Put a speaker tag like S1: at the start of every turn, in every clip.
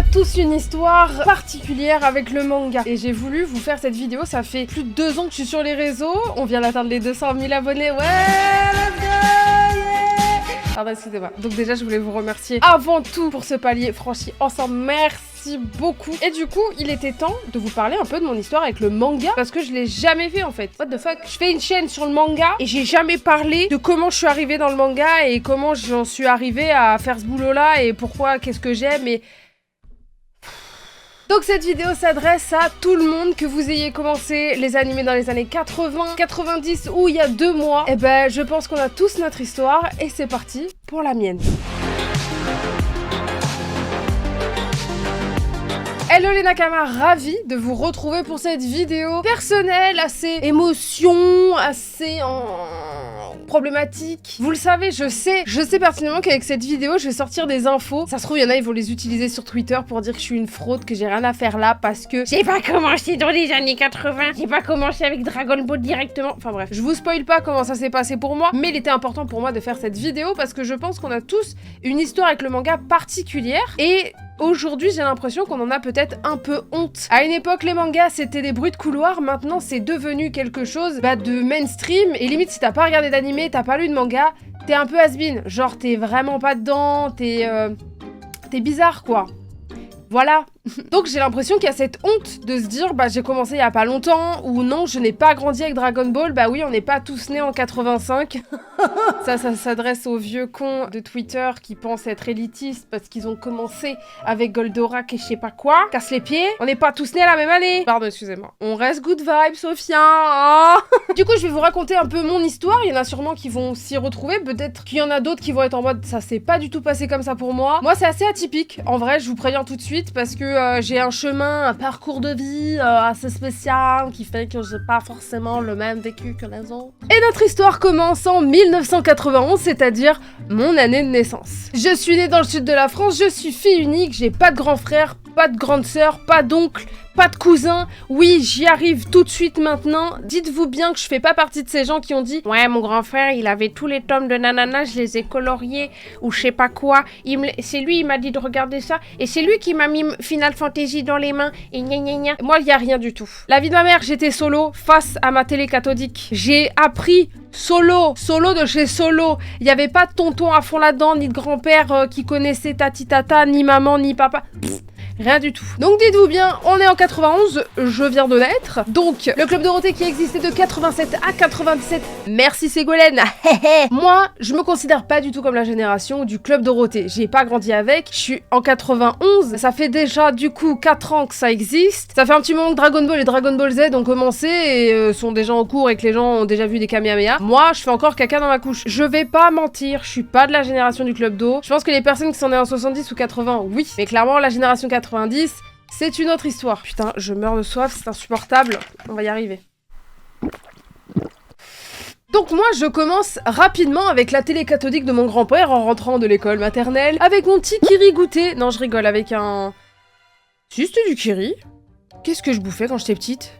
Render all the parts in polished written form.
S1: a tous une histoire particulière avec le manga. Et j'ai voulu vous faire cette vidéo, ça fait plus de 2 ans que je suis sur les réseaux. On vient d'atteindre les 200 000 abonnés. Ouais, let's go, yeah. Pardon, excusez-moi. Donc déjà, je voulais vous remercier avant tout pour ce palier franchi ensemble. Merci beaucoup. Et du coup, il était temps de vous parler un peu de mon histoire avec le manga, parce que je l'ai jamais fait en fait. What the fuck? Je fais une chaîne sur le manga et j'ai jamais parlé de comment je suis arrivée dans le manga et comment j'en suis arrivée à faire ce boulot-là et pourquoi, qu'est-ce que j'aime et... Donc cette vidéo s'adresse à tout le monde, que vous ayez commencé les animés dans les années 80, 90 ou il y a 2 mois. Et ben je pense qu'on a tous notre histoire et c'est parti pour la mienne. Hello les Nakama, ravi de vous retrouver pour cette vidéo personnelle, assez émotion, assez problématique. Vous le savez, je sais pertinemment qu'avec cette vidéo, je vais sortir des infos. Ça se trouve, il y en a, ils vont les utiliser sur Twitter pour dire que je suis une fraude, que j'ai rien à faire là parce que j'ai pas commencé dans les années 80, j'ai pas commencé avec Dragon Ball directement. Enfin bref, je vous spoil pas comment ça s'est passé pour moi, mais il était important pour moi de faire cette vidéo parce que je pense qu'on a tous une histoire avec le manga particulière et... Aujourd'hui, j'ai l'impression qu'on en a peut-être un peu honte. À une époque, les mangas, c'était des bruits de couloir. Maintenant, c'est devenu quelque chose de mainstream. Et limite, si t'as pas regardé d'animé, t'as pas lu de manga, t'es un peu has-been. Genre, t'es vraiment pas dedans, t'es bizarre, quoi. Voilà. Donc j'ai l'impression qu'il y a cette honte de se dire j'ai commencé il y a pas longtemps ou non, je n'ai pas grandi avec Dragon Ball. Bah oui, on n'est pas tous nés en 85. Ça s'adresse aux vieux cons de Twitter qui pensent être élitistes parce qu'ils ont commencé avec Goldorak et je sais pas quoi. Casse les pieds. On n'est pas tous nés à la même année. Pardon, excusez-moi. On reste good vibes, Sophia. Oh. Du coup, je vais vous raconter un peu mon histoire. Il y en a sûrement qui vont s'y retrouver. Peut-être qu'il y en a d'autres qui vont être en mode ça s'est pas du tout passé comme ça pour moi. Moi, c'est assez atypique. En vrai, je vous préviens tout de suite parce que j'ai un parcours de vie assez spécial qui fait que j'ai pas forcément le même vécu que les autres. Et notre histoire commence en 1991, c'est-à-dire mon année de naissance. Je suis née dans le sud de la France, je suis fille unique, j'ai pas de grand frère, pas de grande sœur, pas d'oncle, pas de cousin. Oui, j'y arrive tout de suite maintenant. Dites-vous bien que je fais pas partie de ces gens qui ont dit « Ouais, mon grand frère, il avait tous les tomes de Nanana, je les ai coloriés, ou je sais pas quoi. C'est lui, il m'a dit de regarder ça, et c'est lui qui m'a mis Final Fantasy dans les mains, et gna gna gna. » Moi, il y a rien du tout. La vie de ma mère, j'étais solo face à ma télé cathodique. J'ai appris Solo de chez Solo. Il y avait pas de tonton à fond là-dedans, ni de grand-père qui connaissait tati tata, ni maman, ni papa. Rien du tout. Donc dites-vous bien, on est en 91, je viens de naître. Donc, le Club Dorothée qui existait de 87 à 97. Merci Ségolène. Moi, je me considère pas du tout comme la génération du Club Dorothée. J'ai pas grandi avec. Je suis en 91. Ça fait déjà du coup 4 ans que ça existe. Ça fait un petit moment que Dragon Ball et Dragon Ball Z ont commencé et sont déjà en cours et que les gens ont déjà vu des Kamehameha. Moi, je fais encore caca dans ma couche. Je vais pas mentir, je suis pas de la génération du Club Do. Je pense que les personnes qui sont nées en 70 ou 80, oui. Mais clairement, la génération 90, c'est une autre histoire. Putain, je meurs de soif, c'est insupportable. On va y arriver. Donc moi, je commence rapidement avec la télé cathodique de mon grand-père en rentrant de l'école maternelle, avec mon petit kiri goûté. Non, je rigole, avec un... Si, c'était du kiri. Qu'est-ce que je bouffais quand j'étais petite ?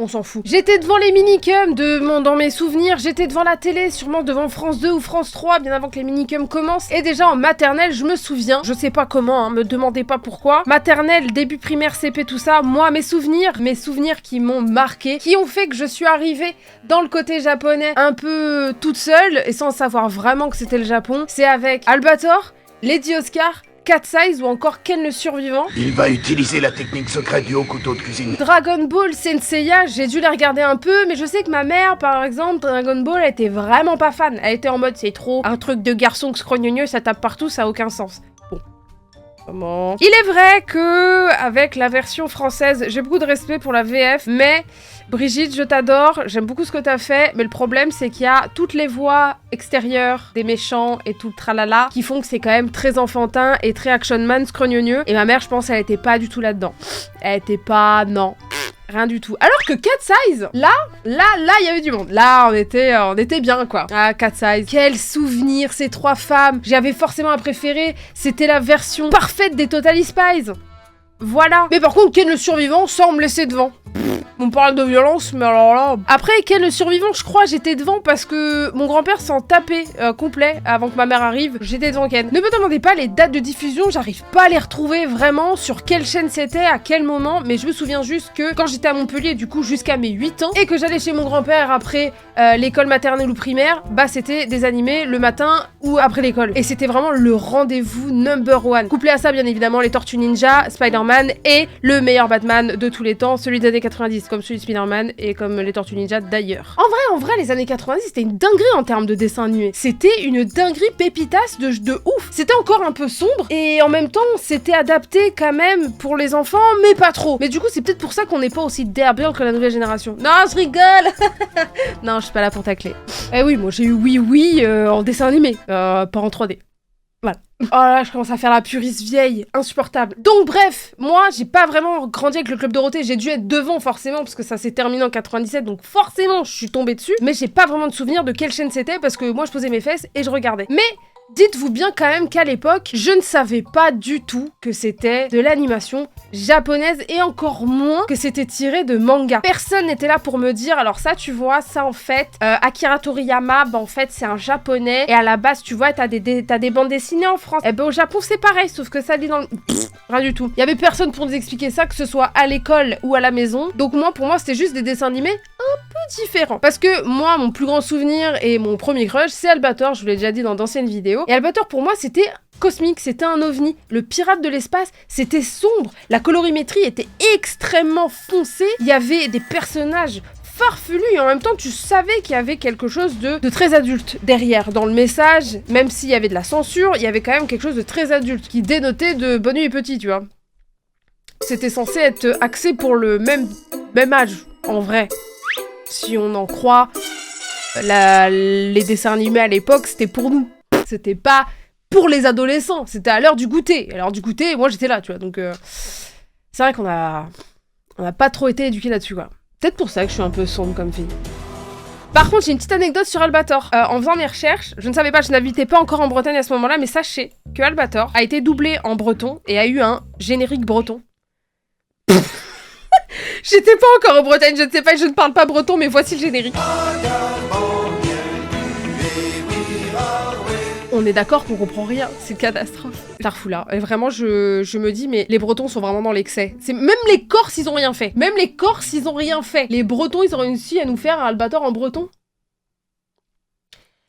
S1: On s'en fout. J'étais devant les minicums dans mes souvenirs, j'étais devant la télé, sûrement devant France 2 ou France 3, bien avant que les minicums commencent. Et déjà en maternelle, je me souviens, je sais pas comment, hein, me demandez pas pourquoi. Maternelle, début primaire, CP, tout ça, moi, mes souvenirs qui m'ont marqué, qui ont fait que je suis arrivée dans le côté japonais un peu toute seule, et sans savoir vraiment que c'était le Japon, c'est avec Albator, Lady Oscar, Cat Size ou encore Ken le Survivant.
S2: Il va utiliser la technique secrète du haut couteau de cuisine.
S1: Dragon Ball, Senseiya, j'ai dû les regarder un peu, mais je sais que ma mère, par exemple, Dragon Ball, elle était vraiment pas fan. Elle était en mode, c'est trop un truc de garçon que scrogneux, ça tape partout, ça a aucun sens. Bon. Comment ? Il est vrai que, avec la version française, j'ai beaucoup de respect pour la VF, mais... Brigitte, je t'adore, j'aime beaucoup ce que t'as fait, mais le problème c'est qu'il y a toutes les voix extérieures des méchants et tout le tralala qui font que c'est quand même très enfantin et très action man scrogneux. Et ma mère, je pense, elle était pas du tout là-dedans. Elle était pas... non. Rien du tout. Alors que Cat Size, là, il y avait du monde. Là, on était bien, quoi. Ah, Cat Size. Quel souvenir, ces 3 femmes. J'avais forcément un préféré. C'était la version parfaite des Totally Spies. Voilà. Mais par contre, Ken le Survivant, sans me laisser devant. On parle de violence, mais alors là... Après, quel le survivant, je crois, j'étais devant parce que mon grand-père s'en tapait complet avant que ma mère arrive. J'étais devant Ken. Ne me demandez pas les dates de diffusion, j'arrive pas à les retrouver vraiment sur quelle chaîne c'était, à quel moment, mais je me souviens juste que quand j'étais à Montpellier, du coup, jusqu'à mes 8 ans, et que j'allais chez mon grand-père après l'école maternelle ou primaire, bah c'était des animés le matin ou après l'école. Et c'était vraiment le rendez-vous number one. Couplé à ça, bien évidemment, les Tortues Ninja, Spider-Man et le meilleur Batman de tous les temps, celui des années 90, comme celui de Spider-Man et comme les Tortues Ninja d'ailleurs. En vrai, les années 90, c'était une dinguerie en termes de dessin animé. C'était une dinguerie pépitasse de ouf. C'était encore un peu sombre et en même temps, c'était adapté quand même pour les enfants, mais pas trop. Mais du coup, c'est peut-être pour ça qu'on n'est pas aussi derrière que la nouvelle génération. Non, je rigole. Non, je suis pas là pour tacler. Eh oui, moi j'ai eu oui en dessin animé, pas en 3D. Voilà. Oh là, je commence à faire la puriste vieille, insupportable. Donc bref, moi j'ai pas vraiment grandi avec le Club Dorothée, j'ai dû être devant forcément parce que ça s'est terminé en 97, donc forcément je suis tombée dessus, mais j'ai pas vraiment de souvenir de quelle chaîne c'était parce que moi je posais mes fesses et je regardais. Mais dites-vous bien quand même qu'à l'époque, je ne savais pas du tout que c'était de l'animation japonaise et encore moins que c'était tiré de manga. Personne n'était là pour me dire, alors ça tu vois, ça en fait, Akira Toriyama, bah en fait c'est un japonais et à la base tu vois t'as des bandes dessinées en France. Et ben au Japon c'est pareil, sauf que ça dit dans le... rien du tout. Il y avait personne pour nous expliquer ça, que ce soit à l'école ou à la maison. Donc pour moi c'était juste des dessins animés un peu différents. Parce que moi mon plus grand souvenir et mon premier crush c'est Albator, je vous l'ai déjà dit dans d'anciennes vidéos. Et Albator pour moi c'était cosmique, c'était un ovni. Le pirate de l'espace, c'était sombre. La colorimétrie était extrêmement foncée. Il y avait des personnages farfelus et en même temps tu savais qu'il y avait quelque chose de très adulte derrière. Dans le message, même s'il y avait de la censure, il y avait quand même quelque chose de très adulte qui dénotait de bonne nuit et petit, tu vois. C'était censé être axé pour le même âge, en vrai. Si on en croit, les dessins animés à l'époque, c'était pour nous. C'était pas pour les adolescents, c'était à l'heure du goûter. À l'heure du goûter, moi j'étais là, tu vois. Donc c'est vrai qu'on a pas trop été éduqués là-dessus, quoi. Peut-être pour ça que je suis un peu sombre comme fille. Par contre, j'ai une petite anecdote sur Albator. En faisant mes recherches, je ne savais pas, je n'habitais pas encore en Bretagne à ce moment-là, mais sachez que Albator a été doublé en breton et a eu un générique breton. J'étais pas encore en Bretagne, je ne sais pas, je ne parle pas breton, mais voici le générique. On est d'accord qu'on comprend rien, c'est une catastrophe. Tarfoula. Et vraiment, je me dis, mais les Bretons sont vraiment dans l'excès. Même les Corses, ils ont rien fait. Même les Corses, ils ont rien fait. Les Bretons, ils ont réussi à nous faire un Albator en breton.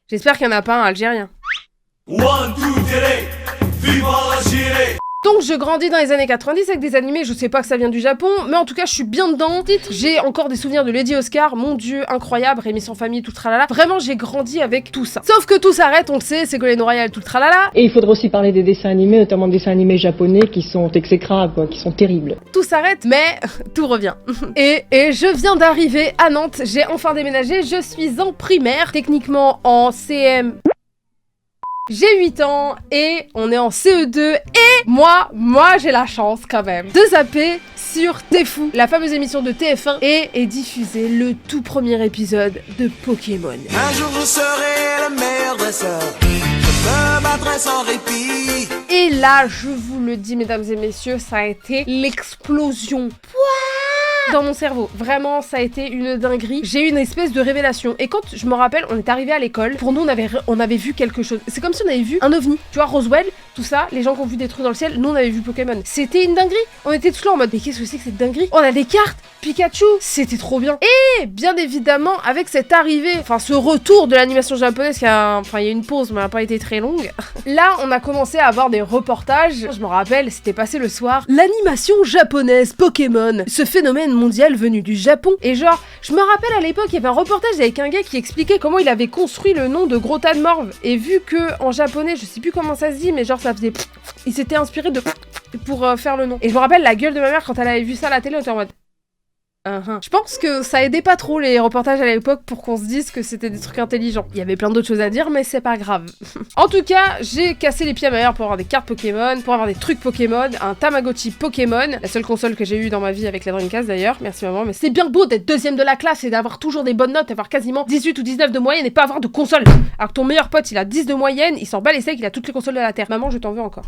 S1: J'espère qu'il n'y en a pas un algérien. Donc je grandis dans les années 90 avec des animés, je sais pas que ça vient du Japon, mais en tout cas je suis bien dedans. J'ai encore des souvenirs de Lady Oscar, mon dieu, incroyable, Rémi sans famille, tout le tralala. Vraiment j'ai grandi avec tout ça. Sauf que tout s'arrête, on le sait, Ségolène Royal, tout le tralala.
S3: Et il faudra aussi parler des dessins animés, notamment des dessins animés japonais qui sont exécrables, quoi, qui sont terribles.
S1: Tout s'arrête, mais tout revient. Et je viens d'arriver à Nantes, j'ai enfin déménagé, je suis en primaire, techniquement en CM... J'ai 8 ans et on est en CE2 et moi j'ai la chance quand même de zapper sur T'es fou, la fameuse émission de TF1 et est diffusé le tout premier épisode de Pokémon.
S4: Un jour je serai le meilleur dresseur, je me battrai sans répit.
S1: Et là, je vous le dis mesdames et messieurs, ça a été l'explosion. Dans mon cerveau. Vraiment, ça a été une dinguerie. J'ai eu une espèce de révélation. Et quand je me rappelle, on est arrivé à l'école, pour nous, on avait vu quelque chose. C'est comme si on avait vu un ovni. Tu vois, Roswell, tout ça, les gens qui ont vu des trucs dans le ciel, nous, on avait vu Pokémon. C'était une dinguerie. On était tous là en mode, mais qu'est-ce que c'est que cette dinguerie? On a des cartes, Pikachu, c'était trop bien. Et bien évidemment, avec cette arrivée, enfin, ce retour de l'animation japonaise, il y a une pause, mais elle n'a pas été très longue. Là, on a commencé à avoir des reportages. Je me rappelle, c'était passé le soir. L'animation japonaise Pokémon. Ce phénomène mondial venu du Japon. Et genre, je me rappelle à l'époque, il y avait un reportage avec un gars qui expliquait comment il avait construit le nom de Grotanmorve. Et vu que en japonais, je sais plus comment ça se dit, mais genre ça faisait... Il s'était inspiré de... pour faire le nom. Et je me rappelle la gueule de ma mère quand elle avait vu ça à la télé, elle était en mode... Je pense que ça aidait pas trop les reportages à l'époque pour qu'on se dise que c'était des trucs intelligents. Il y avait plein d'autres choses à dire, mais c'est pas grave. En tout cas, j'ai cassé les pieds à ma mère pour avoir des cartes Pokémon, pour avoir des trucs Pokémon, un Tamagotchi Pokémon, la seule console que j'ai eue dans ma vie avec la Dreamcast d'ailleurs, merci maman, mais c'est bien beau d'être deuxième de la classe et d'avoir toujours des bonnes notes, avoir quasiment 18 ou 19 de moyenne et pas avoir de console. Alors que ton meilleur pote, il a 10 de moyenne, il s'en bat les steaks, il a toutes les consoles de la Terre. Maman, je t'en veux encore.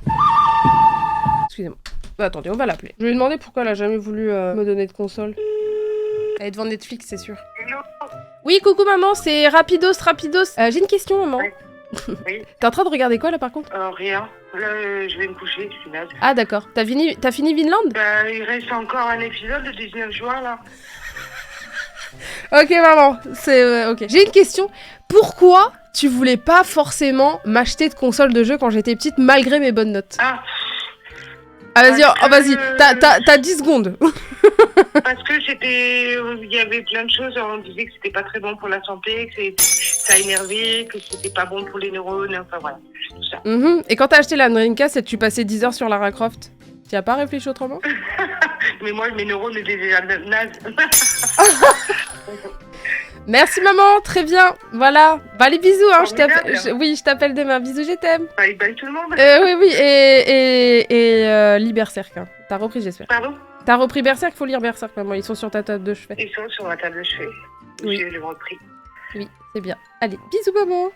S1: Excusez-moi. Attendez, on va l'appeler. Je lui ai demandé pourquoi elle a jamais voulu me donner de console. Elle est devant Netflix, c'est sûr.
S5: Hello.
S1: Oui, coucou maman, c'est Rapidos. J'ai une question, maman.
S5: Ouais. Oui.
S1: T'es en train de regarder quoi là par contre?
S5: Rien. Là, je vais me coucher, je suis naze.
S1: Ah d'accord. T'as fini Vinland?
S5: Bah, il reste encore un épisode le 19 juin, là.
S1: Ok maman, c'est ok. J'ai une question. Pourquoi tu voulais pas forcément m'acheter de console de jeu quand j'étais petite malgré mes bonnes notes? Ah vas-y, vas-y, t'as 10 secondes.
S5: Parce que c'était... Il y avait plein de choses, on disait que c'était pas très bon pour la santé, que ça énervait, que c'était pas bon pour les neurones, enfin voilà, tout ça.
S1: Et quand t'as acheté la Dreamcast et que tu passais 10 heures sur Lara Croft, tu as pas réfléchi autrement?
S5: Mais moi, mes neurones étaient déjà nazes.
S1: Merci maman, très bien, voilà. Bah les bisous, hein,
S5: Formidable.
S1: je t'appelle demain, bisous, je t'aime.
S5: Bye bye tout le monde.
S1: Oui, et lis Berserk, hein. T'as repris j'espère.
S5: Pardon?
S1: T'as repris Berserk, faut lire Berserk maman, ils sont sur ta table de chevet.
S5: Ils sont sur ma table de chevet.
S1: Oui.
S5: Je l'ai repris.
S1: Oui, c'est bien. Allez, bisous maman.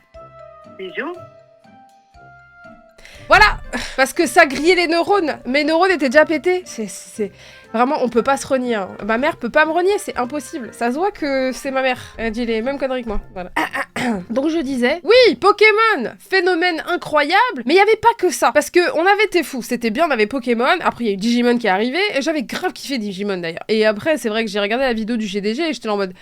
S5: Bisous.
S1: Voilà, parce que ça grillait les neurones. Mes neurones étaient déjà pétés. C'est vraiment, on peut pas se renier. Hein. Ma mère peut pas me renier, c'est impossible. Ça se voit que c'est ma mère. Elle dit les mêmes conneries que moi. Voilà. Donc je disais, oui, Pokémon, phénomène incroyable. Mais il y avait pas que ça, parce que on avait été fous. C'était bien, on avait Pokémon. Après il y a eu Digimon qui est arrivé et j'avais grave kiffé Digimon d'ailleurs. Et après c'est vrai que j'ai regardé la vidéo du GDG et j'étais en mode.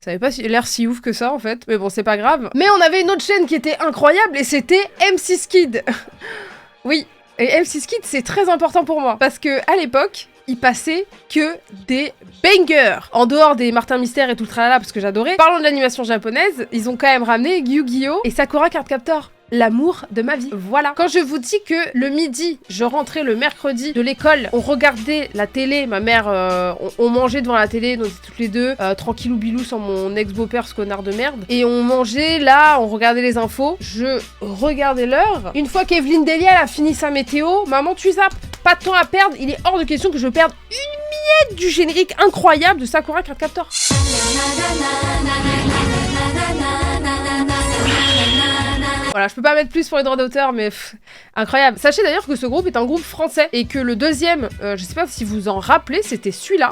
S1: Ça avait pas l'air si ouf que ça en fait, mais bon c'est pas grave. Mais on avait une autre chaîne qui était incroyable et c'était M6 Kid. Oui, et M6 Kid c'est très important pour moi parce que à l'époque, il passait que des bangers. En dehors des Martin Mystère et tout le tralala parce que j'adorais. Parlons de l'animation japonaise, ils ont quand même ramené Yu-Gi-Oh et Sakura Card Captor. L'amour de ma vie. Voilà. Quand je vous dis que le midi, je rentrais le mercredi de l'école, on regardait la télé, ma mère, on mangeait devant la télé, donc toutes les deux, tranquillou bilou sans mon ex-beau-père, ce connard de merde. Et on mangeait là, on regardait les infos, je regardais l'heure. Une fois qu'Evelyne Delia elle a fini sa météo, maman tu zappes. Pas de temps à perdre, il est hors de question que je perde une miette du générique incroyable de Sakura Card Captor. Voilà, je peux pas mettre plus pour les droits d'auteur, mais incroyable. Sachez d'ailleurs que ce groupe est un groupe français et que le deuxième, je sais pas si vous en rappelez, c'était celui-là.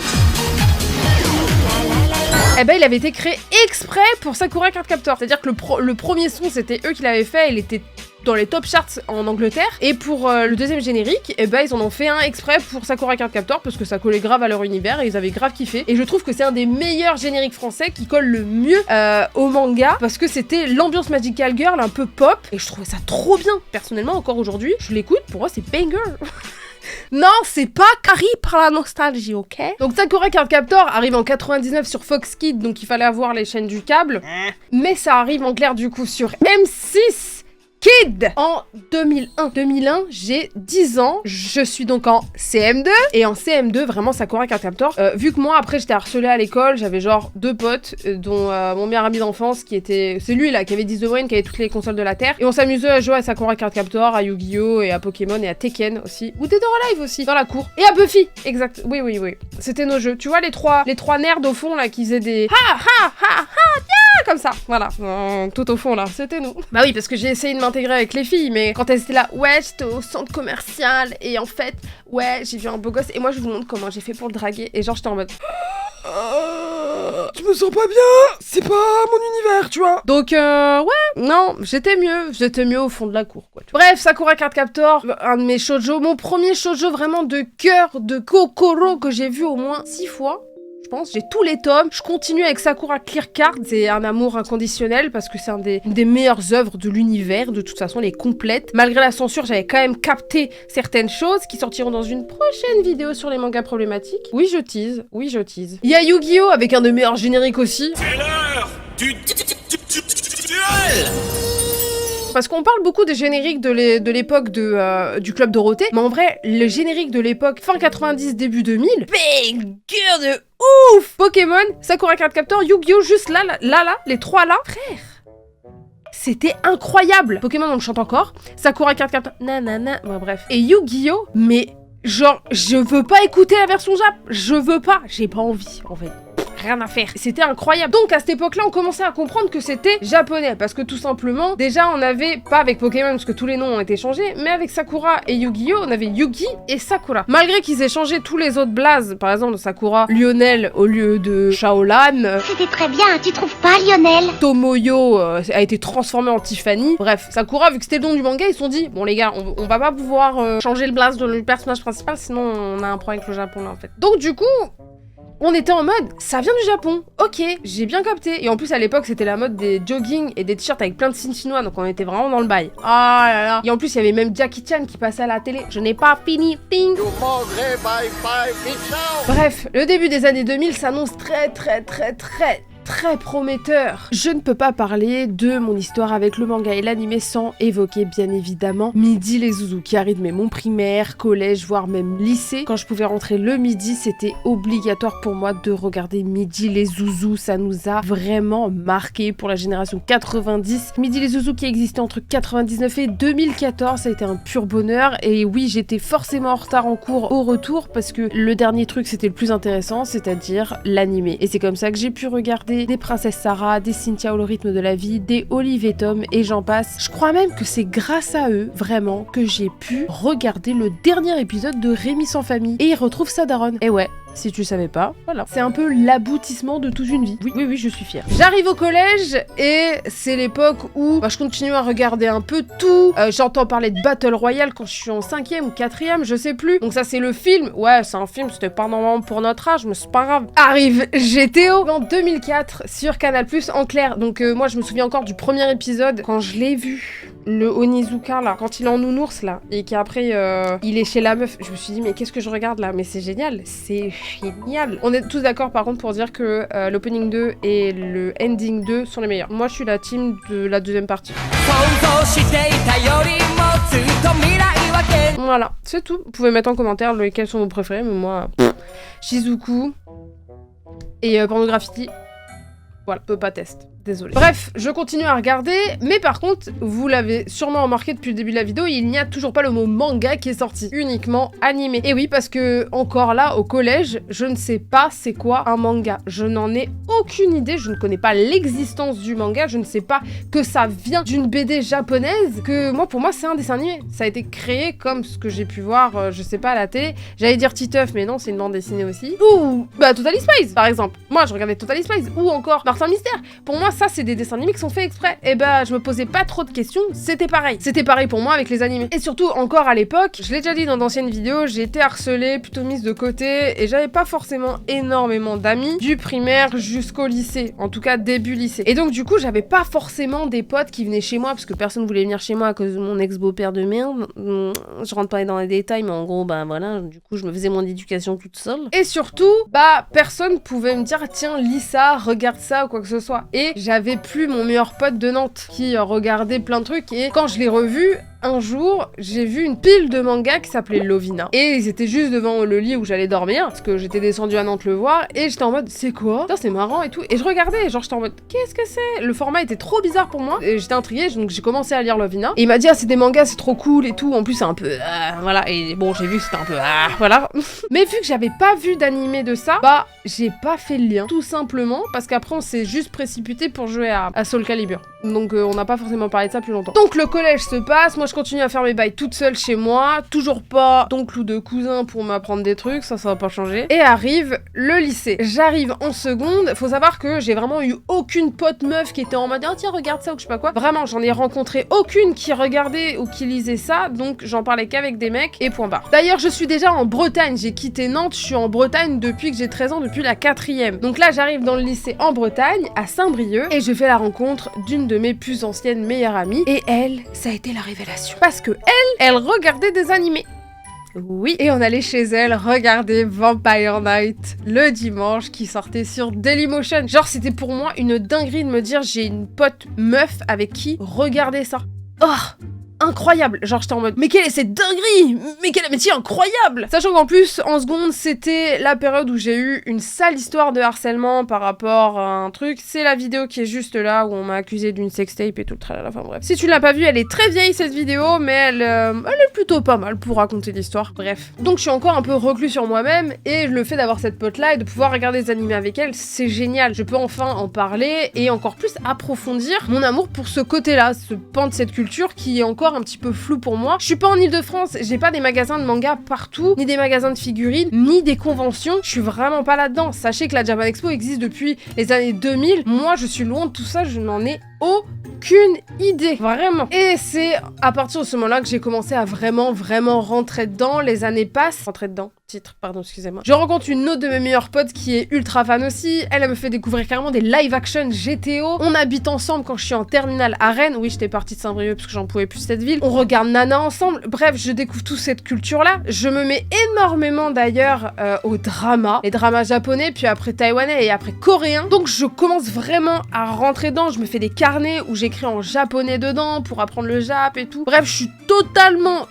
S1: Eh ben, il avait été créé exprès pour Sakura Card Captor. C'est-à-dire que le premier son, c'était eux qui l'avaient fait, il était dans les top charts en Angleterre. Et pour le deuxième générique, eh ben, ils en ont fait un exprès pour Sakura Card Captor parce que ça collait grave à leur univers et ils avaient grave kiffé. Et je trouve que c'est un des meilleurs génériques français qui colle le mieux au manga parce que c'était l'ambiance Magical Girl un peu pop et je trouvais ça trop bien. Personnellement, encore aujourd'hui, je l'écoute, pour moi c'est banger. Non, c'est pas Carrie par la nostalgie, ok? Donc Sakura Card Captor arrive en 99 sur Fox Kids, donc il fallait avoir les chaînes du câble. Mais ça arrive en clair du coup sur M6 Kid en 2001. 2001, j'ai 10 ans, je suis donc en CM2. Et en CM2, vraiment Sakura Card Captor, vu que moi après j'étais harcelée à l'école, j'avais genre 2 potes, dont mon meilleur ami d'enfance qui était... C'est lui là, qui avait 10 de moyenne, qui avait toutes les consoles de la Terre. Et on s'amusait à jouer à Sakura Card Captor, à Yu-Gi-Oh! Et à Pokémon et à Tekken aussi. Ou Dead or Alive aussi, dans la cour. Et à Buffy, exact. Oui. C'était nos jeux. Tu vois les trois nerds au fond là qui faisaient des... Comme ça, voilà, tout au fond là, c'était nous. Bah oui, parce que j'ai essayé de m'intégrer avec les filles, mais quand elles étaient là, ouais, j'étais au centre commercial, et en fait, ouais, j'ai vu un beau gosse, et moi je vous montre comment j'ai fait pour le draguer, et genre j'étais en mode...
S6: Je me sens pas bien, c'est pas mon univers, tu vois.
S1: Donc, ouais, non, j'étais mieux au fond de la cour, quoi. Bref, Sakura Card Captor, un de mes shoujo, mon premier shoujo vraiment de cœur, de Kokoro, que j'ai vu au moins 6 fois. Je pense, j'ai tous les tomes. Je continue avec Sakura Clear Card. C'est un amour inconditionnel parce que c'est une des meilleures œuvres de l'univers. De toute façon, elle est complète. Malgré la censure, j'avais quand même capté certaines choses qui sortiront dans une prochaine vidéo sur les mangas problématiques. Oui, je tease. Il y a Yu-Gi-Oh! Avec un des meilleurs génériques aussi.
S7: C'est l'heure du duel.
S1: Parce qu'on parle beaucoup des génériques de l'époque du Club Dorothée, mais en vrai, le générique de l'époque fin 90, début 2000, banger de ouf! Pokémon, Sakura Card Captor, Yu-Gi-Oh! Juste là, les trois là, frère! C'était incroyable! Pokémon, on le chante encore. Sakura Card Captor, nanana, bon, bref. Et Yu-Gi-Oh! Mais genre, je veux pas écouter la version Jap! Je veux pas! J'ai pas envie, en fait. rien à faire. C'était incroyable. Donc à cette époque-là, on commençait à comprendre que c'était japonais, parce que tout simplement, déjà on avait, pas avec Pokémon, parce que tous les noms ont été changés, mais avec Sakura et Yu-Gi-Oh, on avait Yugi et Sakura. Malgré qu'ils aient changé tous les autres blazes, par exemple Sakura, Lionel au lieu de Shaolan.
S8: C'était très bien, tu trouves pas, Lionel?
S1: Tomoyo a été transformé en Tiffany. Bref, Sakura, vu que c'était le nom du manga, ils se sont dit, bon les gars, on va pas pouvoir changer le blaze de le personnage principal, sinon on a un problème avec le Japon là en fait. Donc du coup, on était en mode, ça vient du Japon, ok, j'ai bien capté. Et en plus à l'époque c'était la mode des jogging et des t-shirts avec plein de signes chinois, donc on était vraiment dans le bail. Ah là là. Et en plus il y avait même Jackie Chan qui passait à la télé. Je n'ai pas fini, ping. Bref, le début des années 2000 s'annonce très prometteur. Je ne peux pas parler de mon histoire avec le manga et l'anime sans évoquer bien évidemment Midi les Zouzous qui rythmait mon primaire, collège, voire même lycée. Quand je pouvais rentrer le midi, c'était obligatoire pour moi de regarder Midi les Zouzous. Ça nous a vraiment marqué pour la génération 90. Midi les Zouzous qui existait entre 99 et 2014, ça a été un pur bonheur. Et oui, j'étais forcément en retard en cours au retour parce que le dernier truc c'était le plus intéressant, c'est-à-dire l'anime. Et c'est comme ça que j'ai pu regarder des Princesse Sarah, des Cynthia au rythme de la vie, des Olive et Tom et j'en passe. Je crois même que c'est grâce à eux, vraiment, que j'ai pu regarder le dernier épisode de Rémi sans famille. Et il retrouve sa daronne. Et ouais, si tu savais pas, voilà. C'est un peu l'aboutissement de toute une vie. Oui, je suis fière. J'arrive au collège et c'est l'époque où je continue à regarder un peu tout. J'entends parler de Battle Royale quand je suis en 5e ou 4e, je sais plus. Donc ça c'est le film. Ouais, c'est un film, c'était pas normalement pour notre âge, mais c'est pas grave. Arrive GTO en 2004 sur Canal+, en clair. Donc moi je me souviens encore du premier épisode quand je l'ai vu. Le Onizuka là, quand il est en nounours là, et qu'après il est chez la meuf, je me suis dit mais qu'est-ce que je regarde là? Mais c'est génial, c'est génial. On est tous d'accord par contre pour dire que l'opening 2 et le ending 2 sont les meilleurs. Moi je suis la team de la deuxième partie. Voilà, c'est tout. Vous pouvez mettre en commentaire lesquels sont vos préférés, mais moi, Shizuku et Pornograffiti, voilà, peut pas test. Désolé. Bref, je continue à regarder, mais par contre, vous l'avez sûrement remarqué depuis le début de la vidéo, il n'y a toujours pas le mot manga qui est sorti, uniquement animé. Et oui, parce que, encore là, au collège, je ne sais pas c'est quoi un manga. Je n'en ai aucune idée, je ne connais pas l'existence du manga, je ne sais pas que ça vient d'une BD japonaise, que moi, pour moi, c'est un dessin animé. Ça a été créé comme ce que j'ai pu voir, je sais pas, à la télé. J'allais dire Titeuf, mais non, c'est une bande dessinée aussi. Ou, Totally Spies, par exemple. Moi, je regardais Totally Spies, ou encore Martin Mystère. Pour moi, ça, c'est des dessins animés qui sont faits exprès. Et je me posais pas trop de questions, c'était pareil. C'était pareil pour moi avec les animés. Et surtout, encore à l'époque, je l'ai déjà dit dans d'anciennes vidéos, j'ai été harcelée, plutôt mise de côté, et j'avais pas forcément énormément d'amis, du primaire jusqu'au lycée, en tout cas début lycée. Et donc du coup, j'avais pas forcément des potes qui venaient chez moi, parce que personne voulait venir chez moi à cause de mon ex-beau-père de merde. Je rentre pas dans les détails, mais en gros, voilà, du coup, je me faisais mon éducation toute seule. Et surtout, personne pouvait me dire, tiens, lis ça, regarde ça, ou quoi que ce soit. Et j'avais plus mon meilleur pote de Nantes qui regardait plein de trucs et quand je l'ai revu, un jour, j'ai vu une pile de mangas qui s'appelait Lovina. Et ils étaient juste devant le lit où j'allais dormir, parce que j'étais descendue à Nantes le voir, et j'étais en mode, c'est quoi? Putain, c'est marrant et tout. Et je regardais, genre j'étais en mode, qu'est-ce que c'est? Le format était trop bizarre pour moi, et j'étais intriguée, donc j'ai commencé à lire Lovina. Et il m'a dit, c'est des mangas, c'est trop cool et tout. En plus, c'est un peu, voilà. Et bon, j'ai vu que c'était un peu, voilà. Mais vu que j'avais pas vu d'animé de ça, j'ai pas fait le lien. Tout simplement, parce qu'après, on s'est juste précipité pour jouer à Soul Calibur. Donc, on n'a pas forcément parlé de ça plus longtemps. Donc, le collège se passe, moi je continue à faire mes bails toute seule chez moi, toujours pas d'oncle ou de cousin pour m'apprendre des trucs, ça va pas changer. Et arrive le lycée. J'arrive en seconde, faut savoir que j'ai vraiment eu aucune pote meuf qui était en mode tiens regarde ça ou je sais pas quoi. Vraiment, j'en ai rencontré aucune qui regardait ou qui lisait ça, donc j'en parlais qu'avec des mecs et point barre. D'ailleurs, je suis déjà en Bretagne, j'ai quitté Nantes, je suis en Bretagne depuis que j'ai 13 ans, depuis la 4e. Donc là, j'arrive dans le lycée en Bretagne, à Saint-Brieuc, et je fais la rencontre d'une de mes plus anciennes meilleures amies, et elle, ça a été la révélation. Parce que elle regardait des animés. Oui, et on allait chez elle regarder Vampire Night le dimanche qui sortait sur Dailymotion. Genre, c'était pour moi une dinguerie de me dire j'ai une pote meuf avec qui regarder ça. Oh, incroyable. Genre j'étais en mode mais quelle est cette dinguerie, mais quel métier incroyable. Sachant qu'en plus en seconde c'était la période où j'ai eu une sale histoire de harcèlement par rapport à un truc. C'est la vidéo qui est juste là où on m'a accusé d'une sextape et tout le tralala. Enfin bref. Si tu l'as pas vue, elle est très vieille cette vidéo, mais elle est plutôt pas mal pour raconter l'histoire. Bref. Donc je suis encore un peu reclus sur moi-même et le fait d'avoir cette pote là et de pouvoir regarder des animés avec elle, c'est génial. Je peux enfin en parler et encore plus approfondir mon amour pour ce côté-là, ce pan de cette culture qui est encore un petit peu flou pour moi. Je suis pas en Ile-de-France, j'ai pas des magasins de manga partout, ni des magasins de figurines, ni des conventions. Je suis vraiment pas là-dedans. Sachez que la Japan Expo existe depuis les années 2000. Moi, je suis loin de tout ça, je n'en ai aucune idée, vraiment. Et c'est à partir de ce moment-là que j'ai commencé à vraiment rentrer dedans. Les années passent. Rentrer dedans. Titre, pardon, excusez-moi. Je rencontre une autre de mes meilleures potes qui est ultra fan aussi. Elle me fait découvrir carrément des live-action GTO. On habite ensemble quand je suis en terminale à Rennes. Oui, j'étais partie de Saint-Brieuc parce que j'en pouvais plus de cette ville. On regarde Nana ensemble. Bref, je découvre toute cette culture-là. Je me mets énormément d'ailleurs au drama. Les dramas japonais, puis après taïwanais et après coréens. Donc je commence vraiment à rentrer dedans. Je me fais des carnets où j'écris en japonais dedans pour apprendre le jap et tout. Bref, je suis totalement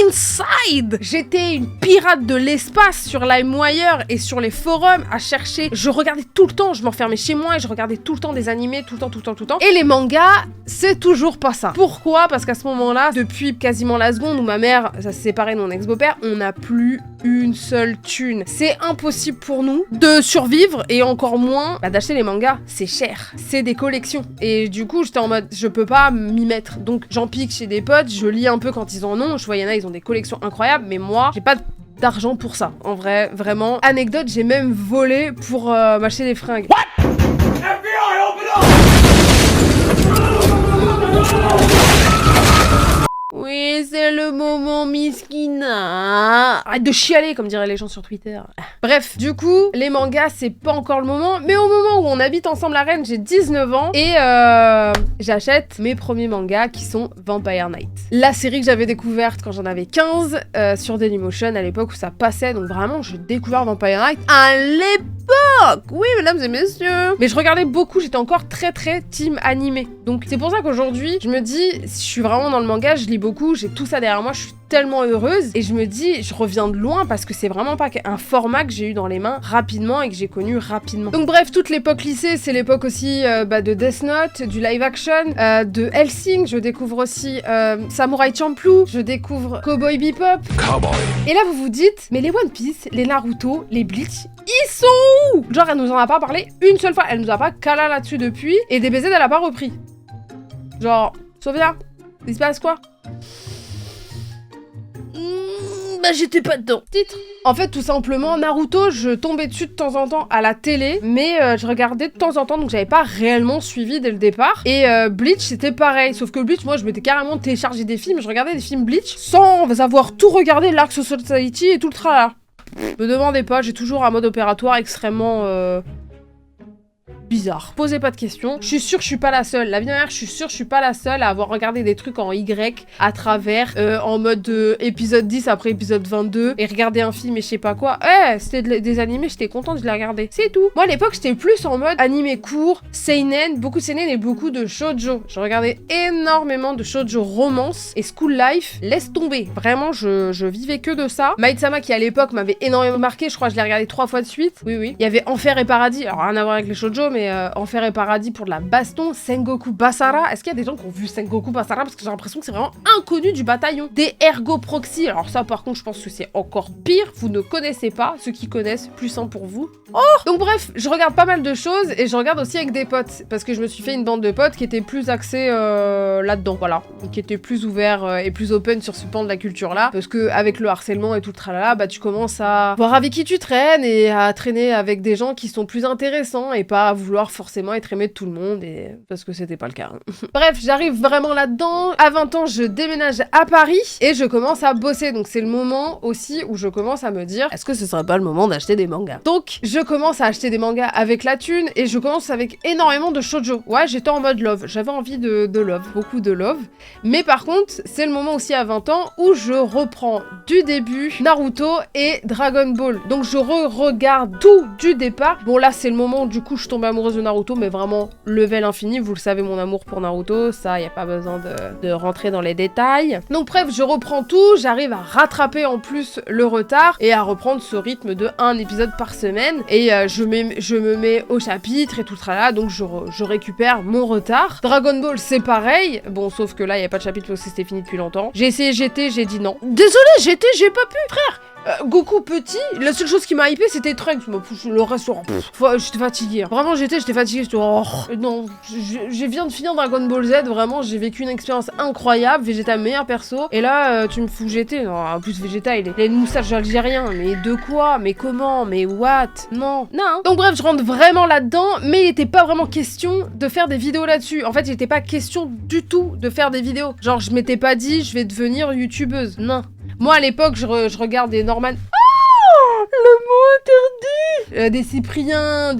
S1: inside. J'étais une pirate de l'espace sur LimeWire et sur les forums à chercher. Je regardais tout le temps, je m'enfermais chez moi et je regardais tout le temps des animés, tout le temps. Et les mangas, c'est toujours pas ça. Pourquoi? Parce qu'à ce moment-là, depuis quasiment la seconde où ma mère, ça s'est séparé de mon ex-beau-père, on n'a plus une seule thune. C'est impossible pour nous de survivre et encore moins d'acheter les mangas. C'est cher. C'est des collections. Et du coup, j'étais en mode, je peux pas m'y mettre. Donc, j'en pique chez des potes, je lis un peu quand ils en ont. Je vois, il y en a, ils ont des collections incroyables, mais moi, j'ai pas d'argent pour ça. En vrai, vraiment. Anecdote, j'ai même volé pour m'acheter des fringues. What? FBI, open up! Oui, c'est le moment miskina. Arrête de chialer, comme diraient les gens sur Twitter. Bref, du coup, les mangas, c'est pas encore le moment. Mais au moment où on habite ensemble à Rennes, j'ai 19 ans. Et j'achète mes premiers mangas qui sont Vampire Knight. La série que j'avais découverte quand j'en avais 15 sur Dailymotion à l'époque où ça passait. Donc vraiment, j'ai découvert Vampire Knight à l'époque. Oui, mesdames et messieurs. Mais je regardais beaucoup, j'étais encore très team animé. Donc c'est pour ça qu'aujourd'hui, je me dis, si je suis vraiment dans le manga, je lis beaucoup, j'ai tout ça derrière moi, je suis tellement heureuse et je me dis, je reviens de loin parce que c'est vraiment pas un format que j'ai eu dans les mains rapidement et que j'ai connu rapidement. Donc bref, toute l'époque lycée, c'est l'époque aussi de Death Note, du live action, de Hellsing, je découvre aussi Samurai Champloo, je découvre Cowboy Bebop. Et là vous vous dites, mais les One Piece, les Naruto, les Bleach, ils sont où? Genre elle nous en a pas parlé une seule fois, elle nous a pas calé là-dessus depuis et DBZ elle a pas repris. Genre, Sofia, il se passe quoi? Bah j'étais pas dedans. Titre. En fait, tout simplement, Naruto, je tombais dessus de temps en temps à la télé, mais je regardais de temps en temps, donc j'avais pas réellement suivi dès le départ. Et Bleach, c'était pareil, sauf que Bleach, moi, je m'étais carrément téléchargé des films, je regardais des films Bleach sans avoir tout regardé, l'Arc Society et tout le tralala. Me demandez pas, j'ai toujours un mode opératoire extrêmement bizarre. Posez pas de questions. Je suis sûre que je suis pas la seule. La vie de ma mère, je suis sûre que je suis pas la seule à avoir regardé des trucs en Y à travers, en mode épisode 10 après épisode 22 et regarder un film et je sais pas quoi. C'était des animés, j'étais contente de les regarder. C'est tout. Moi à l'époque, j'étais plus en mode animé court, seinen, beaucoup de seinen et beaucoup de shoujo. Je regardais énormément de shoujo romance et school life. Laisse tomber. Vraiment, je vivais que de ça. Maid-sama qui à l'époque m'avait énormément marqué, je crois que je l'ai regardé 3 fois de suite. Oui. Il y avait Enfer et Paradis. Alors rien à voir avec les shoujo, mais Enfer et Paradis pour de la baston, Sengoku Basara. Est-ce qu'il y a des gens qui ont vu Sengoku Basara? Parce que j'ai l'impression que c'est vraiment inconnu du bataillon. Des Ergo Proxy. Alors ça par contre je pense que c'est encore pire. Vous ne connaissez pas. Ceux qui connaissent, plus simple pour vous. Oh! Donc bref, je regarde pas mal de choses et je regarde aussi avec des potes. Parce que je me suis fait une bande de potes qui était plus axée là-dedans. Voilà. Qui était plus ouvert et plus open sur ce pan de la culture là. Parce que avec le harcèlement et tout le tralala, bah tu commences à voir avec qui tu traînes et à traîner avec des gens qui sont plus intéressants et pas à vouloir forcément être aimé de tout le monde et parce que c'était pas le cas. Bref, j'arrive vraiment là-dedans. À 20 ans, je déménage à Paris et je commence à bosser. Donc c'est le moment aussi où je commence à me dire, est-ce que ce serait pas le moment d'acheter des mangas? Donc je commence à acheter des mangas avec la thune et je commence avec énormément de shoujo. Ouais, j'étais en mode love. J'avais envie de love, beaucoup de love. Mais par contre, c'est le moment aussi à 20 ans où je reprends du début Naruto et Dragon Ball. Donc je regarde tout du départ. Bon là, c'est le moment où du coup je tombe amoureux amoureuse de Naruto, mais vraiment level infini. Vous le savez, mon amour pour Naruto, ça, y a pas besoin de rentrer dans les détails. Donc bref, je reprends tout, j'arrive à rattraper en plus le retard et à reprendre ce rythme de 1 épisode par semaine. Et je me mets au chapitre et tout le tralala, donc je récupère mon retard. Dragon Ball, c'est pareil. Bon, sauf que là, y a pas de chapitre parce que c'était fini depuis longtemps. J'ai essayé GT, j'ai dit non. Désolé, GT, j'ai pas pu, frère. Goku petit, la seule chose qui m'a hypé c'était Trunks, le reste, j'étais fatiguée. Hein. Vraiment j'étais fatiguée, non, je viens de finir Dragon Ball Z, vraiment j'ai vécu une expérience incroyable, Vegeta meilleur perso, et là tu me fous GT, non, en plus Vegeta il a une moustache algérien, mais de quoi, mais comment, mais what, non. Donc bref, je rentre vraiment là-dedans, mais il était pas vraiment question de faire des vidéos là-dessus, en fait il était pas question du tout de faire des vidéos, genre je m'étais pas dit je vais devenir youtubeuse, non. Moi, à l'époque, je regarde des Norman... Oh, le mot interdit. Des Cyprien,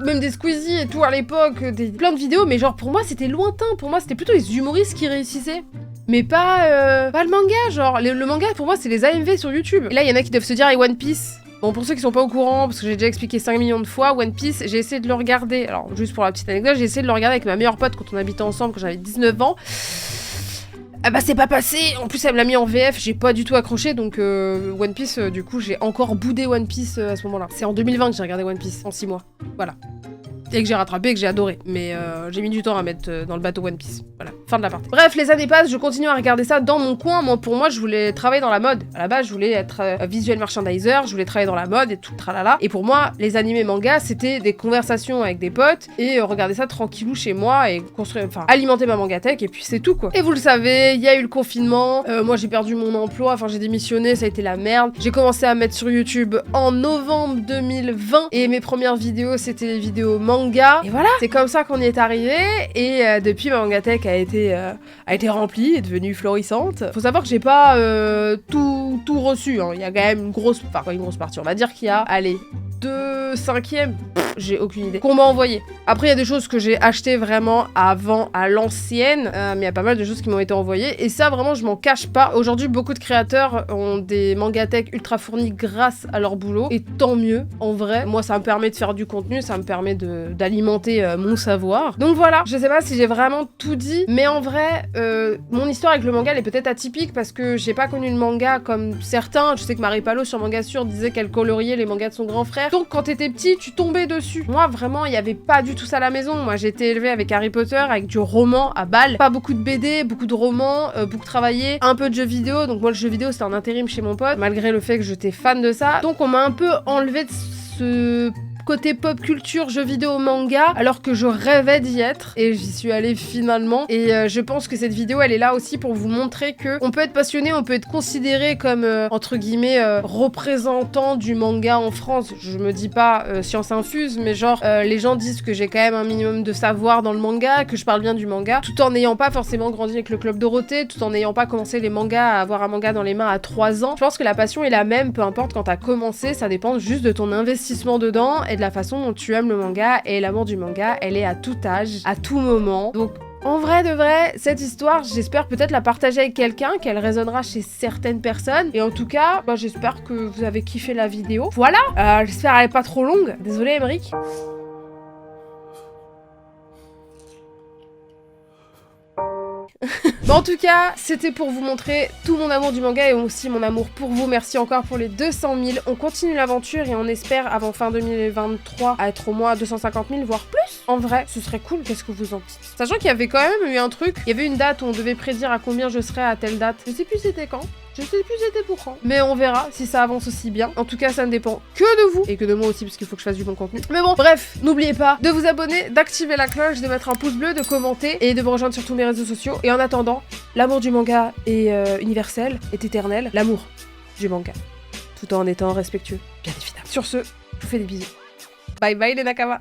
S1: même des Squeezie et tout à l'époque, plein de vidéos, mais genre pour moi, c'était lointain. Pour moi, c'était plutôt les humoristes qui réussissaient. Mais pas le manga, genre. Le manga, pour moi, c'est les AMV sur YouTube. Et là, il y en a qui doivent se dire, et One Piece... Bon, pour ceux qui sont pas au courant, parce que j'ai déjà expliqué 5 millions de fois, One Piece, j'ai essayé de le regarder. Alors, juste pour la petite anecdote, j'ai essayé de le regarder avec ma meilleure pote quand on habitait ensemble, quand j'avais 19 ans. Ah bah c'est pas passé, en plus elle me l'a mis en VF, j'ai pas du tout accroché, donc One Piece, du coup j'ai encore boudé One Piece à ce moment-là. C'est en 2020 que j'ai regardé One Piece, en 6 mois, voilà. Et que j'ai rattrapé et que j'ai adoré, mais j'ai mis du temps à mettre dans le bateau One Piece, voilà, fin de la partie. Bref, les années passent, je continue à regarder ça dans mon coin, pour moi je voulais travailler dans la mode. À la base je voulais être visual merchandiser, je voulais travailler dans la mode et tout le tralala. Et pour moi, les animés mangas, c'était des conversations avec des potes et regarder ça tranquillou chez moi et construire, enfin alimenter ma mangatech et puis c'est tout quoi. Et vous le savez, il y a eu le confinement, moi j'ai perdu mon emploi, enfin j'ai démissionné, ça a été la merde. J'ai commencé à mettre sur YouTube en novembre 2020 et mes premières vidéos c'était les vidéos manga. Et voilà, c'est comme ça qu'on y est arrivé et depuis ma mangatech a été remplie, est devenue florissante. Faut savoir que j'ai pas tout reçu, hein. Il y a quand même une grosse partie, on va dire qu'il y a, allez, 2/5, j'ai aucune idée, qu'on m'a envoyé. Après il y a des choses que j'ai achetées vraiment avant, à l'ancienne, mais il y a pas mal de choses qui m'ont été envoyées et ça vraiment je m'en cache pas. Aujourd'hui beaucoup de créateurs ont des mangatech ultra fournis grâce à leur boulot et tant mieux, en vrai. Moi ça me permet de faire du contenu, ça me permet d'alimenter mon savoir. Donc voilà, je sais pas si j'ai vraiment tout dit, mais en vrai mon histoire avec le manga elle est peut-être atypique parce que j'ai pas connu le manga comme certains. Je sais que Marie Palot sur Manga Sûr disait qu'elle coloriait les mangas de son grand frère. Donc quand t'étais petit, tu tombais dessus. Moi vraiment, il y avait pas du tout ça à la maison. Moi j'ai été élevée avec Harry Potter, avec du roman à balle. Pas beaucoup de BD, beaucoup de romans, beaucoup travaillé, un peu de jeux vidéo. Donc moi le jeu vidéo c'était un intérim chez mon pote, malgré le fait que j'étais fan de ça. Donc on m'a un peu enlevé de ce côté pop culture, jeux vidéo, manga, alors que je rêvais d'y être et j'y suis allée finalement. Et je pense que cette vidéo elle est là aussi pour vous montrer que on peut être passionné, on peut être considéré comme entre guillemets représentant du manga en France. Je me dis pas science infuse, mais genre les gens disent que j'ai quand même un minimum de savoir dans le manga, que je parle bien du manga, tout en n'ayant pas forcément grandi avec le Club Dorothée, tout en n'ayant pas commencé les mangas, à avoir un manga dans les mains à 3 ans. Je pense que la passion est la même, peu importe quand t'as commencé, ça dépend juste de ton investissement dedans et de la façon dont tu aimes le manga. Et l'amour du manga, elle est à tout âge, à tout moment. Donc en vrai de vrai, cette histoire, j'espère peut-être la partager avec quelqu'un, qu'elle résonnera chez certaines personnes. Et en tout cas, bah, j'espère que vous avez kiffé la vidéo. Voilà, j'espère qu'elle est pas trop longue. Désolée Émeric. Bon, en tout cas, c'était pour vous montrer tout mon amour du manga et aussi mon amour pour vous. Merci encore pour les 200 000. On continue l'aventure et on espère avant fin 2023 à être au moins à 250 000, voire plus. En vrai, ce serait cool. Qu'est-ce que vous en dites? Sachant qu'il y avait quand même eu un truc. Il y avait une date où on devait prédire à combien je serais à telle date. Je sais plus c'était quand. Je sais plus c'était pour quand. Mais on verra si ça avance aussi bien. En tout cas, ça ne dépend que de vous. Et que de moi aussi, parce qu'il faut que je fasse du bon contenu. Mais bon, bref, n'oubliez pas de vous abonner, d'activer la cloche, de mettre un pouce bleu, de commenter et de me rejoindre sur tous mes réseaux sociaux. Et en attendant, l'amour du manga est universel, est éternel. L'amour du manga. Tout en étant respectueux, bien évidemment. Sur ce, je vous fais des bisous. Bye bye les Nakama.